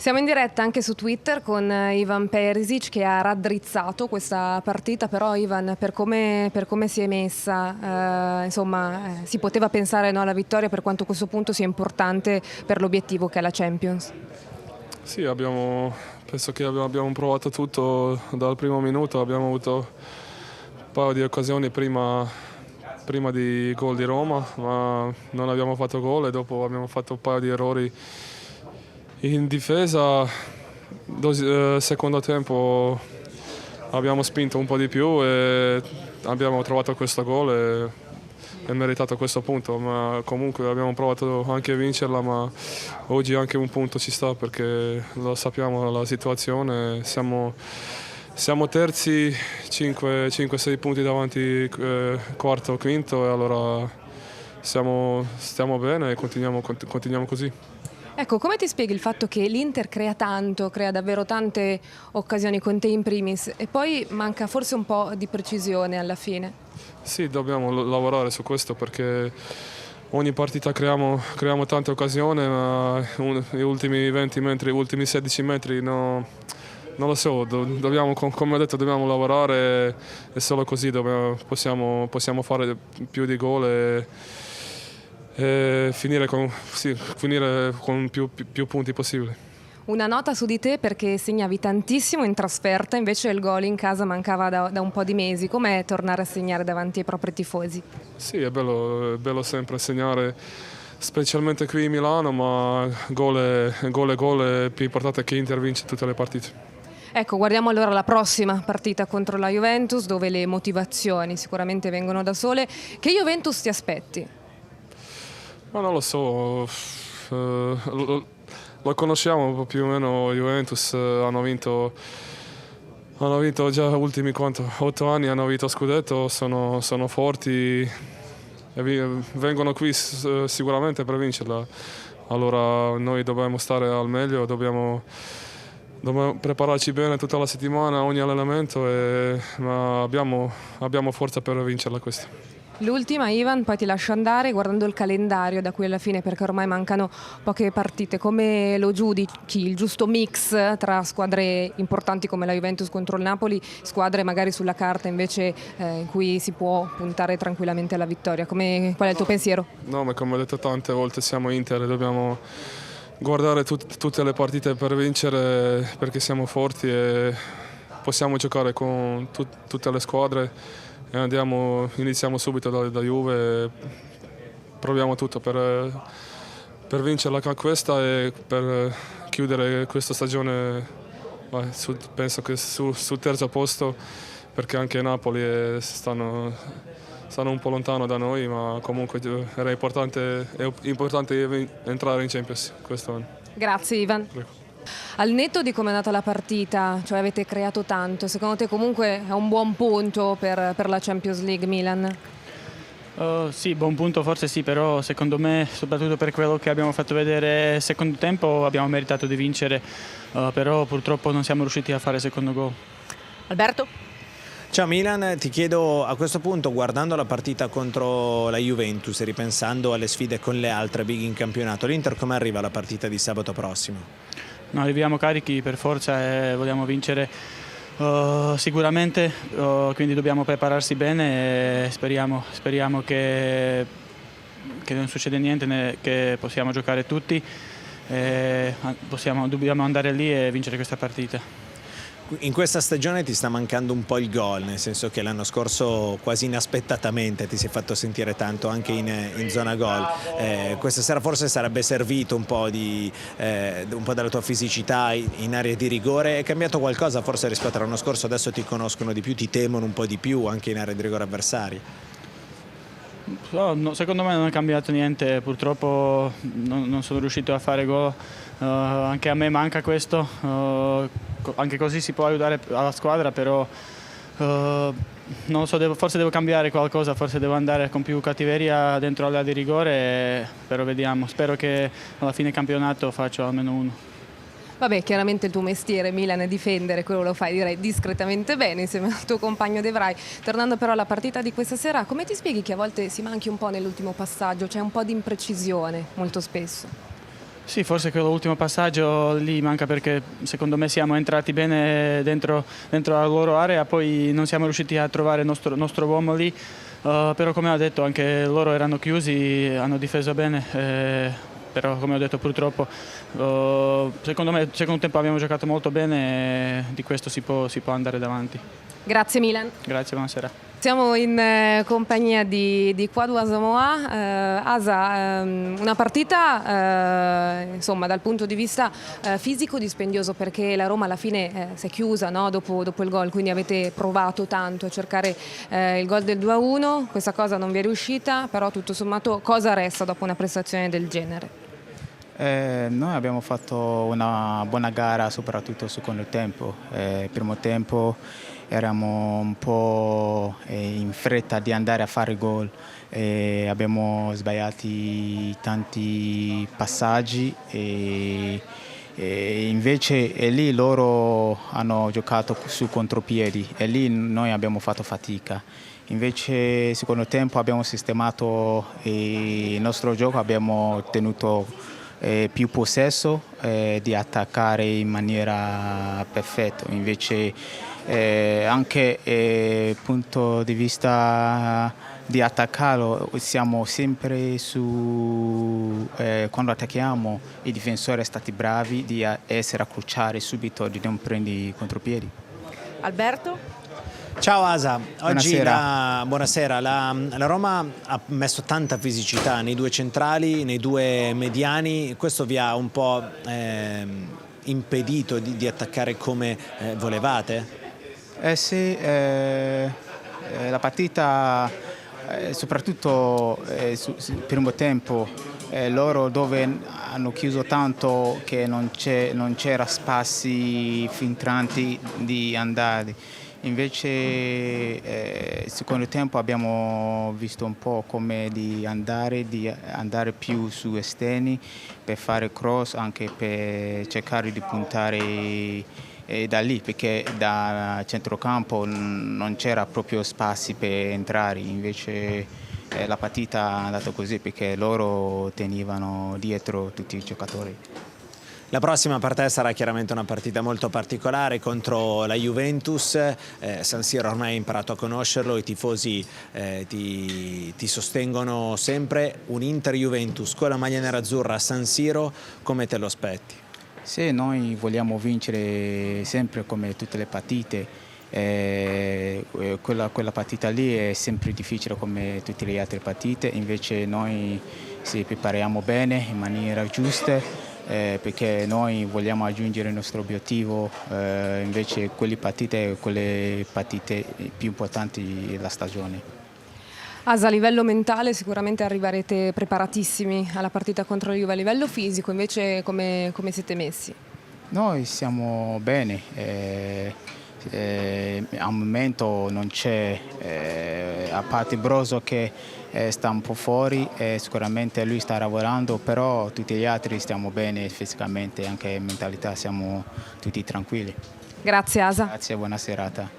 Siamo in diretta anche su Twitter con Ivan Perisic che ha raddrizzato questa partita, però Ivan, per come si è messa, si poteva pensare, no, alla vittoria, per quanto a questo punto sia importante per l'obiettivo che è la Champions. Sì, penso che abbiamo provato tutto dal primo minuto, abbiamo avuto un paio di occasioni prima di gol di Roma, ma non abbiamo fatto gol e dopo abbiamo fatto un paio di errori in difesa. Secondo tempo abbiamo spinto un po' di più e abbiamo trovato questo gol e meritato questo punto, ma comunque abbiamo provato anche a vincerla, ma oggi anche un punto ci sta perché lo sappiamo la situazione, siamo terzi, 5-6 punti davanti quarto, quinto, e allora stiamo bene e continuiamo così. Ecco, come ti spieghi il fatto che l'Inter crea tanto, crea davvero tante occasioni, con te in primis, e poi manca forse un po' di precisione alla fine? Sì, dobbiamo lavorare su questo perché ogni partita creiamo tante occasioni, ma gli ultimi 20 metri, gli ultimi 16 metri non lo so, dobbiamo, come ho detto, dobbiamo lavorare e solo così possiamo fare più di gol e finire con più punti possibili. Una nota su di te, perché segnavi tantissimo in trasferta, invece il gol in casa mancava da un po' di mesi. Com'è tornare a segnare davanti ai propri tifosi? Sì, è bello sempre segnare, specialmente qui in Milano, ma gol è più importante che Inter vince tutte le partite. Ecco, guardiamo allora la prossima partita contro la Juventus, dove le motivazioni sicuramente vengono da sole. Che Juventus ti aspetti? Ma non lo so, lo conosciamo più o meno. Juventus hanno vinto già ultimi 8 anni, hanno vinto scudetto, sono forti e vengono qui sicuramente per vincerla. Allora noi dobbiamo stare al meglio, dobbiamo prepararci bene tutta la settimana, ogni allenamento, ma abbiamo forza per vincerla questa. L'ultima, Ivan, poi ti lascio andare, guardando il calendario da qui alla fine, perché ormai mancano poche partite. Come lo giudichi il giusto mix tra squadre importanti come la Juventus contro il Napoli, squadre magari sulla carta invece in cui si può puntare tranquillamente alla vittoria? Qual è il tuo pensiero? No, ma come ho detto tante volte, siamo Inter e dobbiamo guardare tutte le partite per vincere, perché siamo forti e possiamo giocare con tutte le squadre. E iniziamo subito da Juve e proviamo tutto per vincerla questa e per chiudere questa stagione, penso che sul terzo posto, perché anche Napoli stanno un po' lontano da noi, ma comunque è importante entrare in Champions quest'anno. Grazie Ivan. Prego. Al netto di come è andata la partita, cioè avete creato tanto, secondo te comunque è un buon punto per la Champions League Milan? Sì, buon punto forse sì, però secondo me, soprattutto per quello che abbiamo fatto vedere secondo tempo, abbiamo meritato di vincere, però purtroppo non siamo riusciti a fare il secondo gol. Alberto? Ciao Milan, ti chiedo a questo punto, guardando la partita contro la Juventus e ripensando alle sfide con le altre big in campionato, l'Inter come arriva alla partita di sabato prossimo? No, arriviamo carichi per forza e vogliamo vincere sicuramente, quindi dobbiamo prepararsi bene e speriamo che non succeda niente, che possiamo giocare tutti e dobbiamo andare lì e vincere questa partita. In questa stagione ti sta mancando un po' il gol, nel senso che l'anno scorso quasi inaspettatamente ti si è fatto sentire tanto anche in zona gol. Questa sera forse sarebbe servito un po' della tua fisicità in area di rigore. È cambiato qualcosa forse rispetto all'anno scorso? Adesso ti conoscono di più, ti temono un po' di più anche in area di rigore avversaria? No, secondo me non è cambiato niente, purtroppo non sono riuscito a fare gol, anche a me manca questo, anche così si può aiutare la squadra, però non lo so, forse devo cambiare qualcosa, forse devo andare con più cattiveria dentro l'area di rigore, però vediamo, spero che alla fine campionato faccio almeno uno. Vabbè, chiaramente il tuo mestiere, Milan, è difendere, quello lo fai direi discretamente bene insieme al tuo compagno De Vrij. Tornando però alla partita di questa sera, come ti spieghi che a volte si manchi un po' nell'ultimo passaggio, c'è un po' di imprecisione molto spesso? Sì, forse quell'ultimo passaggio lì manca perché secondo me siamo entrati bene dentro la loro area, poi non siamo riusciti a trovare il nostro uomo lì, però come ho detto anche loro erano chiusi, hanno difeso bene, però come ho detto purtroppo secondo me il secondo tempo abbiamo giocato molto bene e di questo si può andare davanti. Grazie Milan. Grazie, buonasera. Siamo in compagnia di Kwadwo Asamoah. Asa, una partita insomma dal punto di vista fisico dispendioso perché la Roma alla fine si è chiusa, no? dopo il gol, quindi avete provato tanto a cercare il gol del 2-1, questa cosa non vi è riuscita, però tutto sommato cosa resta dopo una prestazione del genere? Noi abbiamo fatto una buona gara soprattutto sul secondo tempo. Primo tempo eravamo un po' in fretta di andare a fare gol. Abbiamo sbagliato tanti passaggi e invece lì loro hanno giocato su contropiedi e lì noi abbiamo fatto fatica. Invece secondo tempo abbiamo sistemato il nostro gioco, abbiamo tenuto più possesso di attaccare in maniera perfetta. Invece anche dal punto di vista di attaccarlo siamo sempre quando attacchiamo i difensori sono stati bravi di essere a cruciare subito, di non prendere i contropiedi. Alberto? Ciao Asa, oggi Buonasera. buonasera. La Roma ha messo tanta fisicità nei due centrali, nei due mediani, questo vi ha un po' impedito di attaccare come volevate? Sì, la partita soprattutto sul primo tempo loro dove hanno chiuso tanto che non c'era spazi filtranti di andare. Invece secondo tempo abbiamo visto un po' come di andare più su esterni per fare cross, anche per cercare di puntare da lì, perché da centrocampo non c'era proprio spazi per entrare. Invece la partita è andata così perché loro tenevano dietro tutti i giocatori. La prossima per te sarà chiaramente una partita molto particolare contro la Juventus. San Siro ormai hai imparato a conoscerlo, i tifosi ti sostengono sempre. Un Inter-Juventus con la maglia nerazzurra a San Siro, come te lo aspetti? Sì, noi vogliamo vincere sempre come tutte le partite. Quella partita lì è sempre difficile come tutte le altre partite, invece noi ci prepariamo bene in maniera giusta. Perché noi vogliamo raggiungere il nostro obiettivo, invece quelle partite più importanti della stagione. Asa, a livello mentale sicuramente arriverete preparatissimi alla partita contro la Juve, a livello fisico invece come siete messi? Noi siamo bene, al momento non c'è, a parte Brozo che sta un po' fuori, sicuramente lui sta lavorando, però tutti gli altri stiamo bene fisicamente, anche in mentalità siamo tutti tranquilli. Grazie Asa. Grazie, buona serata.